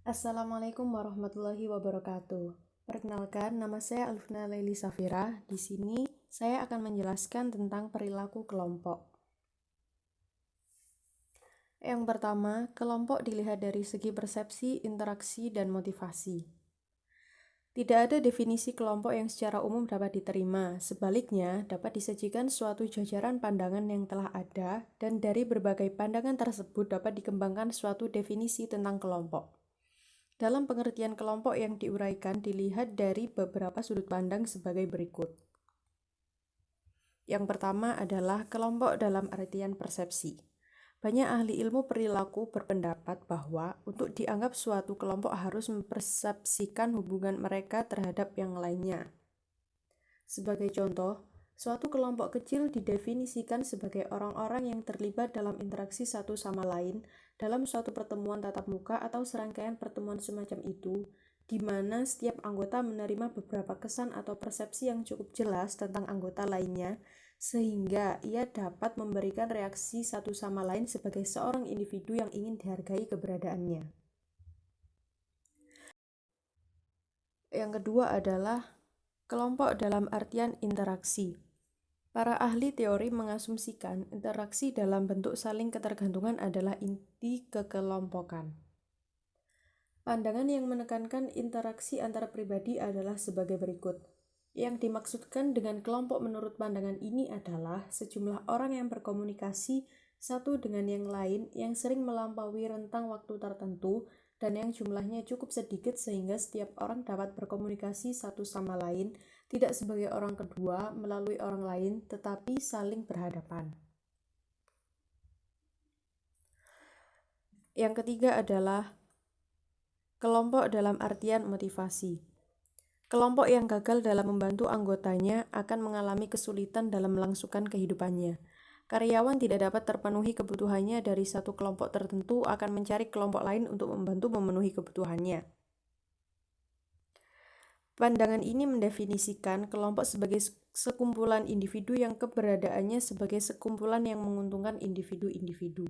Assalamualaikum warahmatullahi wabarakatuh. Perkenalkan, nama saya Alfna Laili Safira. Di sini saya akan menjelaskan tentang perilaku kelompok. Yang pertama, kelompok dilihat dari segi persepsi, interaksi, dan motivasi. Tidak ada definisi kelompok yang secara umum dapat diterima. Sebaliknya, dapat disajikan suatu jajaran pandangan yang telah ada, dan dari berbagai pandangan tersebut dapat dikembangkan suatu definisi tentang kelompok. Dalam pengertian kelompok yang diuraikan dilihat dari beberapa sudut pandang sebagai berikut. Yang pertama adalah kelompok dalam artian persepsi. Banyak ahli ilmu perilaku berpendapat bahwa untuk dianggap suatu kelompok harus mempersepsikan hubungan mereka terhadap yang lainnya. Sebagai contoh, suatu kelompok kecil didefinisikan sebagai orang-orang yang terlibat dalam interaksi satu sama lain dalam suatu pertemuan tatap muka atau serangkaian pertemuan semacam itu, di mana setiap anggota menerima beberapa kesan atau persepsi yang cukup jelas tentang anggota lainnya, sehingga ia dapat memberikan reaksi satu sama lain sebagai seorang individu yang ingin dihargai keberadaannya. Yang kedua adalah kelompok dalam artian interaksi. Para ahli teori mengasumsikan interaksi dalam bentuk saling ketergantungan adalah inti kekelompokan. Pandangan yang menekankan interaksi antar pribadi adalah sebagai berikut. Yang dimaksudkan dengan kelompok menurut pandangan ini adalah sejumlah orang yang berkomunikasi satu dengan yang lain yang sering melampaui rentang waktu tertentu dan yang jumlahnya cukup sedikit sehingga setiap orang dapat berkomunikasi satu sama lain, tidak sebagai orang kedua melalui orang lain, tetapi saling berhadapan. Yang ketiga adalah kelompok dalam artian motivasi. Kelompok yang gagal dalam membantu anggotanya akan mengalami kesulitan dalam melangsungkan kehidupannya. Karyawan tidak dapat terpenuhi kebutuhannya dari satu kelompok tertentu akan mencari kelompok lain untuk membantu memenuhi kebutuhannya. Pandangan ini mendefinisikan kelompok sebagai sekumpulan individu yang keberadaannya sebagai sekumpulan yang menguntungkan individu-individu.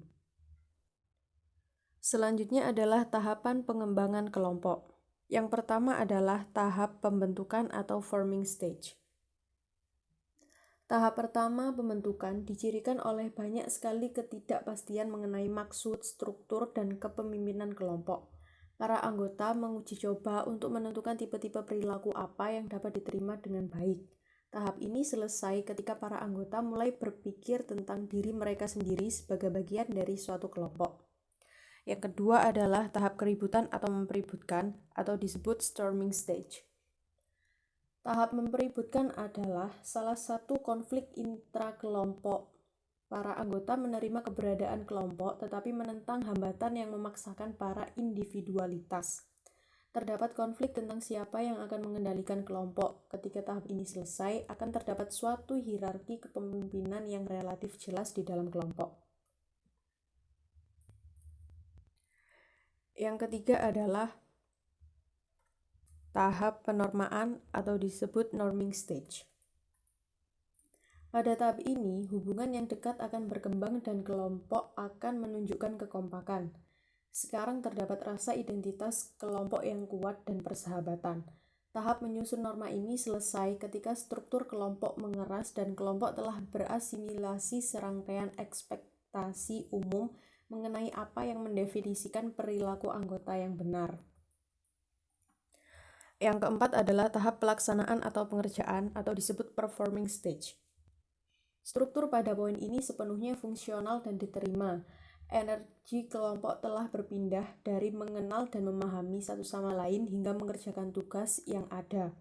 Selanjutnya adalah tahapan pengembangan kelompok. Yang pertama adalah tahap pembentukan atau forming stage. Tahap pertama pembentukan dicirikan oleh banyak sekali ketidakpastian mengenai maksud, struktur, dan kepemimpinan kelompok. Para anggota menguji coba untuk menentukan tipe-tipe perilaku apa yang dapat diterima dengan baik. Tahap ini selesai ketika para anggota mulai berpikir tentang diri mereka sendiri sebagai bagian dari suatu kelompok. Yang kedua adalah tahap keributan atau mempeributkan atau disebut storming stage. Tahap mempeributkan adalah salah satu konflik intrakelompok. Para anggota menerima keberadaan kelompok tetapi menentang hambatan yang memaksakan para individualitas. Terdapat konflik tentang siapa yang akan mengendalikan kelompok. Ketika tahap ini selesai, akan terdapat suatu hierarki kepemimpinan yang relatif jelas di dalam kelompok. Yang ketiga adalah tahap penormaan atau disebut norming stage. Pada tahap ini, hubungan yang dekat akan berkembang dan kelompok akan menunjukkan kekompakan. Sekarang terdapat rasa identitas kelompok yang kuat dan persahabatan. Tahap menyusun norma ini selesai ketika struktur kelompok mengeras dan kelompok telah berasimilasi serangkaian ekspektasi umum mengenai apa yang mendefinisikan perilaku anggota yang benar. Yang keempat adalah tahap pelaksanaan atau pengerjaan atau disebut performing stage. Struktur pada poin ini sepenuhnya fungsional dan diterima. Energi kelompok telah berpindah dari mengenal dan memahami satu sama lain hingga mengerjakan tugas yang ada.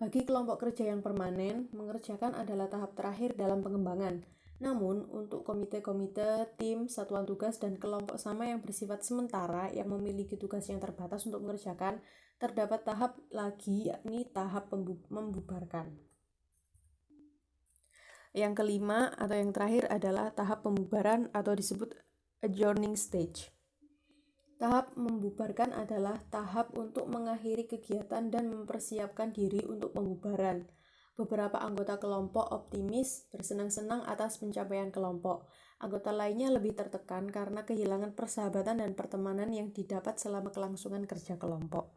Bagi kelompok kerja yang permanen, mengerjakan adalah tahap terakhir dalam pengembangan. Namun, untuk komite-komite, tim, satuan tugas, dan kelompok sama yang bersifat sementara yang memiliki tugas yang terbatas untuk mengerjakan, terdapat tahap lagi yakni tahap membubarkan. Yang kelima atau yang terakhir adalah tahap pembubaran atau disebut adjourning stage. Tahap membubarkan adalah tahap untuk mengakhiri kegiatan dan mempersiapkan diri untuk pembubaran. Beberapa anggota kelompok optimis, bersenang-senang atas pencapaian kelompok. Anggota lainnya lebih tertekan karena kehilangan persahabatan dan pertemanan yang didapat selama kelangsungan kerja kelompok.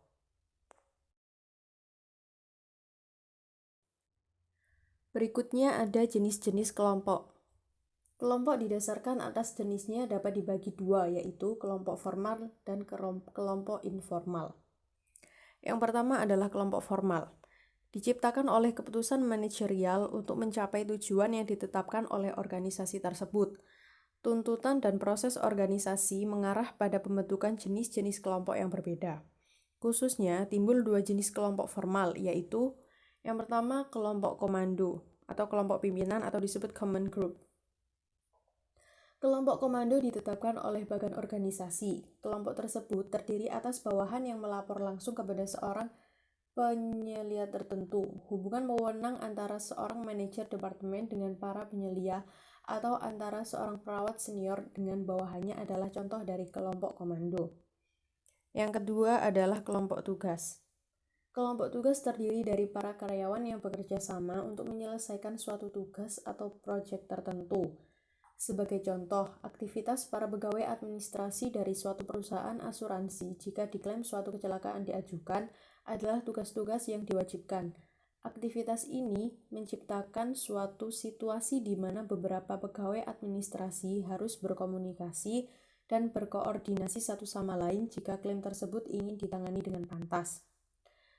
Berikutnya ada jenis-jenis kelompok. Kelompok didasarkan atas jenisnya dapat dibagi dua, yaitu kelompok formal dan kelompok informal. Yang pertama adalah kelompok formal. Diciptakan oleh keputusan manajerial untuk mencapai tujuan yang ditetapkan oleh organisasi tersebut. Tuntutan dan proses organisasi mengarah pada pembentukan jenis-jenis kelompok yang berbeda. Khususnya timbul dua jenis kelompok formal, yaitu yang pertama kelompok komando atau kelompok pimpinan atau disebut command group. Kelompok komando ditetapkan oleh badan organisasi. Kelompok tersebut terdiri atas bawahan yang melapor langsung kepada seorang penyelia tertentu. Hubungan wewenang antara seorang manajer departemen dengan para penyelia atau antara seorang perawat senior dengan bawahannya adalah contoh dari kelompok komando. Yang kedua adalah kelompok tugas. Kelompok tugas terdiri dari para karyawan yang bekerja sama untuk menyelesaikan suatu tugas atau proyek tertentu. Sebagai contoh, aktivitas para pegawai administrasi dari suatu perusahaan asuransi jika diklaim suatu kecelakaan diajukan adalah tugas-tugas yang diwajibkan. Aktivitas ini menciptakan suatu situasi di mana beberapa pegawai administrasi harus berkomunikasi dan berkoordinasi satu sama lain jika klaim tersebut ingin ditangani dengan pantas.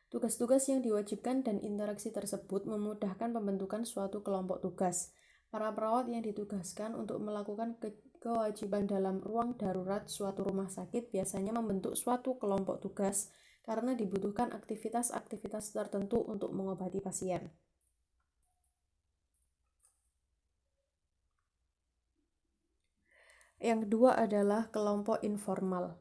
Tugas-tugas yang diwajibkan dan interaksi tersebut memudahkan pembentukan suatu kelompok tugas. Para perawat yang ditugaskan untuk melakukan kewajiban dalam ruang darurat suatu rumah sakit biasanya membentuk suatu kelompok tugas karena dibutuhkan aktivitas-aktivitas tertentu untuk mengobati pasien. Yang kedua adalah kelompok informal.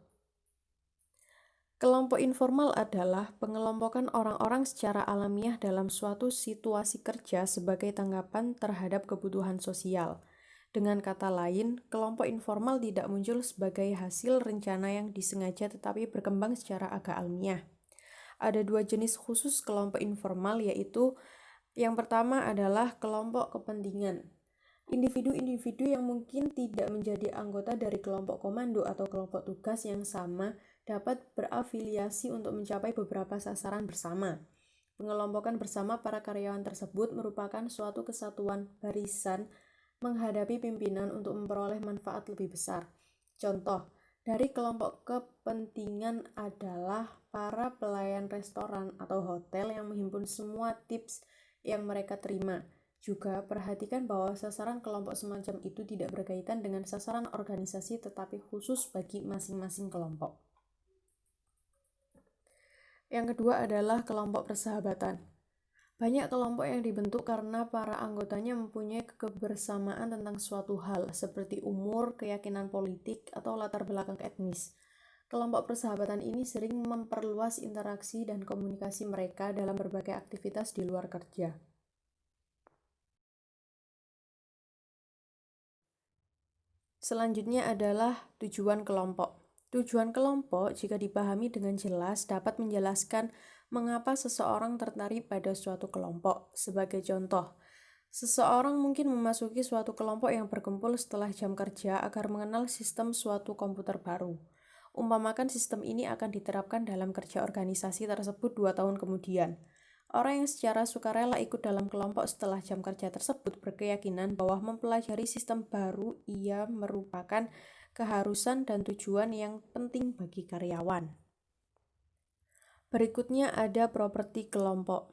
Kelompok informal adalah pengelompokan orang-orang secara alamiah dalam suatu situasi kerja sebagai tanggapan terhadap kebutuhan sosial. Dengan kata lain, kelompok informal tidak muncul sebagai hasil rencana yang disengaja tetapi berkembang secara agak alamiah. Ada dua jenis khusus kelompok informal, yaitu yang pertama adalah kelompok kepentingan. Individu-individu yang mungkin tidak menjadi anggota dari kelompok komando atau kelompok tugas yang sama dapat berafiliasi untuk mencapai beberapa sasaran bersama. Pengelompokan bersama para karyawan tersebut merupakan suatu kesatuan barisan menghadapi pimpinan untuk memperoleh manfaat lebih besar. Contoh dari kelompok kepentingan adalah para pelayan restoran atau hotel yang menghimpun semua tips yang mereka terima. Juga perhatikan bahwa sasaran kelompok semacam itu tidak berkaitan dengan sasaran organisasi tetapi khusus bagi masing-masing kelompok. Yang kedua adalah kelompok persahabatan. Banyak kelompok yang dibentuk karena para anggotanya mempunyai kebersamaan tentang suatu hal, seperti umur, keyakinan politik, atau latar belakang etnis. Kelompok persahabatan ini sering memperluas interaksi dan komunikasi mereka dalam berbagai aktivitas di luar kerja. Selanjutnya adalah tujuan kelompok. Tujuan kelompok, jika dipahami dengan jelas, dapat menjelaskan mengapa seseorang tertarik pada suatu kelompok. Sebagai contoh, seseorang mungkin memasuki suatu kelompok yang berkumpul setelah jam kerja agar mengenal sistem suatu komputer baru. Umpamakan sistem ini akan diterapkan dalam kerja organisasi tersebut 2 tahun kemudian. Orang yang secara sukarela ikut dalam kelompok setelah jam kerja tersebut berkeyakinan bahwa mempelajari sistem baru ia merupakan keharusan dan tujuan yang penting bagi karyawan. Berikutnya ada properti kelompok.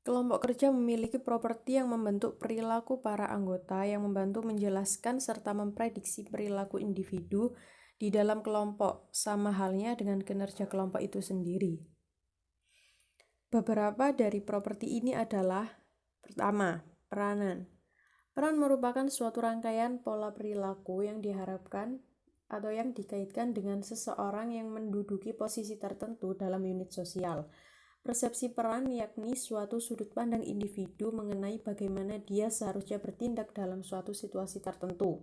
Kelompok kerja memiliki properti yang membentuk perilaku para anggota yang membantu menjelaskan serta memprediksi perilaku individu di dalam kelompok, sama halnya dengan kinerja kelompok itu sendiri. Beberapa dari properti ini adalah: pertama, peranan. Peran merupakan suatu rangkaian pola perilaku yang diharapkan atau yang dikaitkan dengan seseorang yang menduduki posisi tertentu dalam unit sosial. Persepsi peran yakni suatu sudut pandang individu mengenai bagaimana dia seharusnya bertindak dalam suatu situasi tertentu.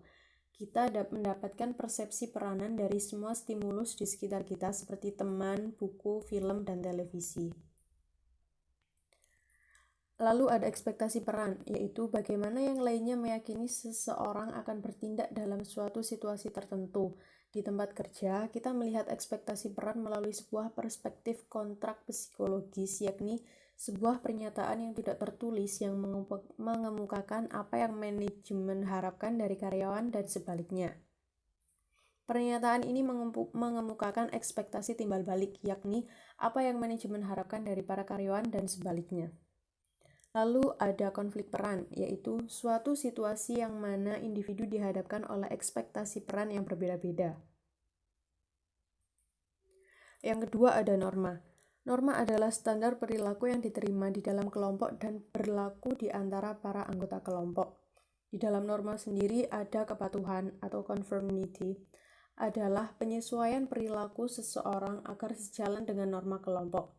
Kita mendapatkan persepsi peranan dari semua stimulus di sekitar kita seperti teman, buku, film, dan televisi. Lalu ada ekspektasi peran, yaitu bagaimana yang lainnya meyakini seseorang akan bertindak dalam suatu situasi tertentu. Di tempat kerja, kita melihat ekspektasi peran melalui sebuah perspektif kontrak psikologis, yakni sebuah pernyataan yang tidak tertulis yang mengemukakan apa yang manajemen harapkan dari karyawan dan sebaliknya. Pernyataan ini mengemukakan ekspektasi timbal balik, yakni apa yang manajemen harapkan dari para karyawan dan sebaliknya. Lalu ada konflik peran, yaitu suatu situasi yang mana individu dihadapkan oleh ekspektasi peran yang berbeda-beda. Yang kedua ada norma. Norma adalah standar perilaku yang diterima di dalam kelompok dan berlaku di antara para anggota kelompok. Di dalam norma sendiri ada kepatuhan atau conformity, adalah penyesuaian perilaku seseorang agar sejalan dengan norma kelompok.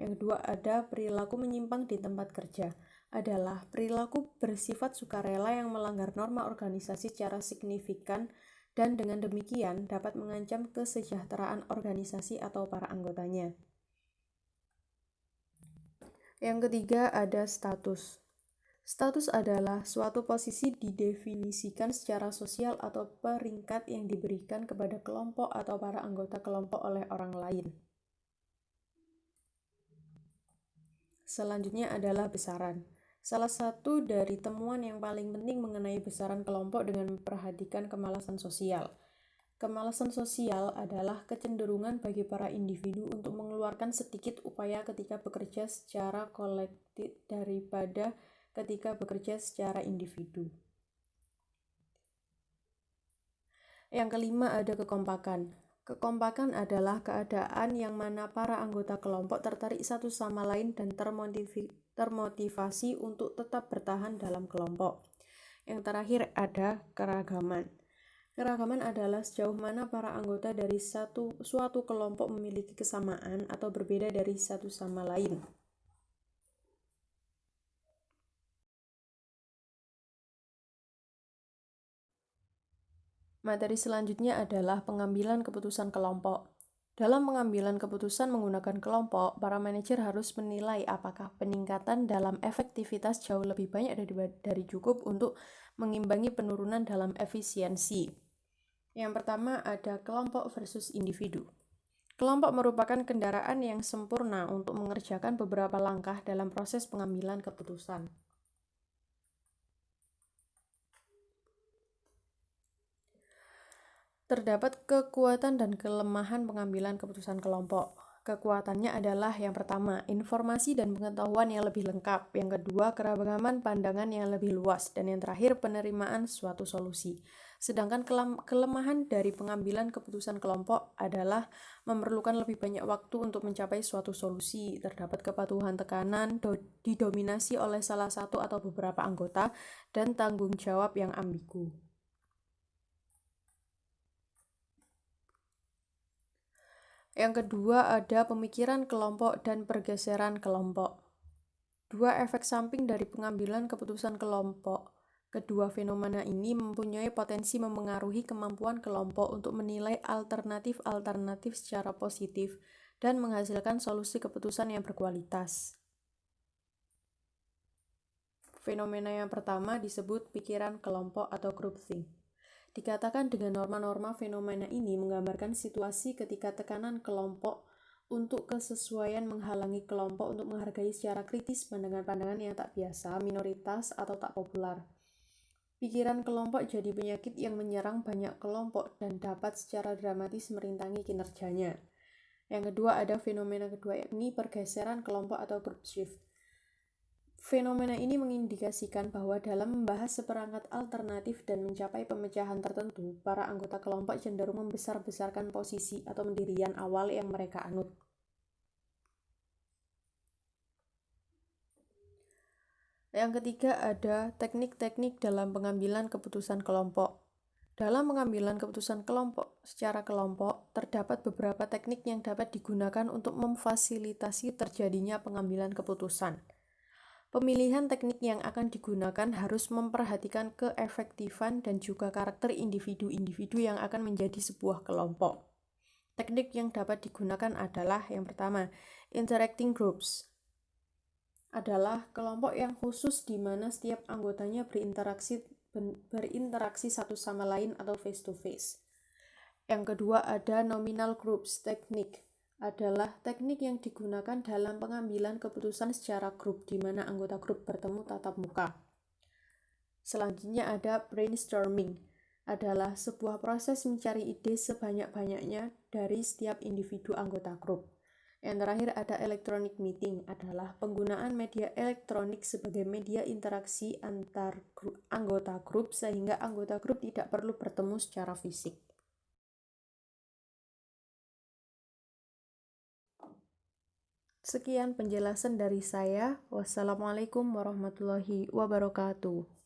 Yang kedua ada perilaku menyimpang di tempat kerja, adalah perilaku bersifat sukarela yang melanggar norma organisasi secara signifikan dan dengan demikian dapat mengancam kesejahteraan organisasi atau para anggotanya. Yang ketiga ada status. Status adalah suatu posisi didefinisikan secara sosial atau peringkat yang diberikan kepada kelompok atau para anggota kelompok oleh orang lain. Selanjutnya adalah besaran. Salah satu dari temuan yang paling penting mengenai besaran kelompok dengan memperhatikan kemalasan sosial. Kemalasan sosial adalah kecenderungan bagi para individu untuk mengeluarkan sedikit upaya ketika bekerja secara kolektif daripada ketika bekerja secara individu. Yang kelima ada kekompakan. Kekompakan adalah keadaan yang mana para anggota kelompok tertarik satu sama lain dan termotivasi untuk tetap bertahan dalam kelompok. Yang terakhir ada keragaman. Keragaman adalah sejauh mana para anggota dari suatu kelompok memiliki kesamaan atau berbeda dari satu sama lain. Materi selanjutnya adalah pengambilan keputusan kelompok. Dalam pengambilan keputusan menggunakan kelompok, para manajer harus menilai apakah peningkatan dalam efektivitas jauh lebih banyak dari cukup untuk mengimbangi penurunan dalam efisiensi. Yang pertama ada kelompok versus individu. Kelompok merupakan kendaraan yang sempurna untuk mengerjakan beberapa langkah dalam proses pengambilan keputusan. Terdapat kekuatan dan kelemahan pengambilan keputusan kelompok. Kekuatannya adalah yang pertama, informasi dan pengetahuan yang lebih lengkap. Yang kedua, keragaman pandangan yang lebih luas. Dan yang terakhir, penerimaan suatu solusi. Sedangkan kelemahan dari pengambilan keputusan kelompok adalah memerlukan lebih banyak waktu untuk mencapai suatu solusi. Terdapat kepatuhan tekanan, didominasi oleh salah satu atau beberapa anggota, dan tanggung jawab yang ambigu. Yang kedua ada pemikiran kelompok dan pergeseran kelompok. Dua efek samping dari pengambilan keputusan kelompok. Kedua fenomena ini mempunyai potensi memengaruhi kemampuan kelompok untuk menilai alternatif-alternatif secara positif dan menghasilkan solusi keputusan yang berkualitas. Fenomena yang pertama disebut pikiran kelompok atau groupthink. Dikatakan dengan norma-norma fenomena ini menggambarkan situasi ketika tekanan kelompok untuk kesesuaian menghalangi kelompok untuk menghargai secara kritis pandangan-pandangan yang tak biasa, minoritas, atau tak populer. Pikiran kelompok jadi penyakit yang menyerang banyak kelompok dan dapat secara dramatis merintangi kinerjanya. Yang kedua ada fenomena kedua yakni pergeseran kelompok atau group shift. Fenomena ini mengindikasikan bahwa dalam membahas seperangkat alternatif dan mencapai pemecahan tertentu, para anggota kelompok cenderung membesar-besarkan posisi atau pendirian awal yang mereka anut. Yang ketiga ada teknik-teknik dalam pengambilan keputusan kelompok. Dalam pengambilan keputusan kelompok secara kelompok, terdapat beberapa teknik yang dapat digunakan untuk memfasilitasi terjadinya pengambilan keputusan. Pemilihan teknik yang akan digunakan harus memperhatikan keefektifan dan juga karakter individu-individu yang akan menjadi sebuah kelompok. Teknik yang dapat digunakan adalah yang pertama, interacting groups. adalah kelompok yang khusus di mana setiap anggotanya berinteraksi satu sama lain atau face to face. Yang kedua ada nominal groups. Teknik adalah teknik yang digunakan dalam pengambilan keputusan secara grup di mana anggota grup bertemu tatap muka. Selanjutnya ada brainstorming, adalah sebuah proses mencari ide sebanyak-banyaknya dari setiap individu anggota grup. Yang terakhir ada electronic meeting, adalah penggunaan media elektronik sebagai media interaksi antar anggota grup sehingga anggota grup tidak perlu bertemu secara fisik. Sekian penjelasan dari saya. Wassalamualaikum warahmatullahi wabarakatuh.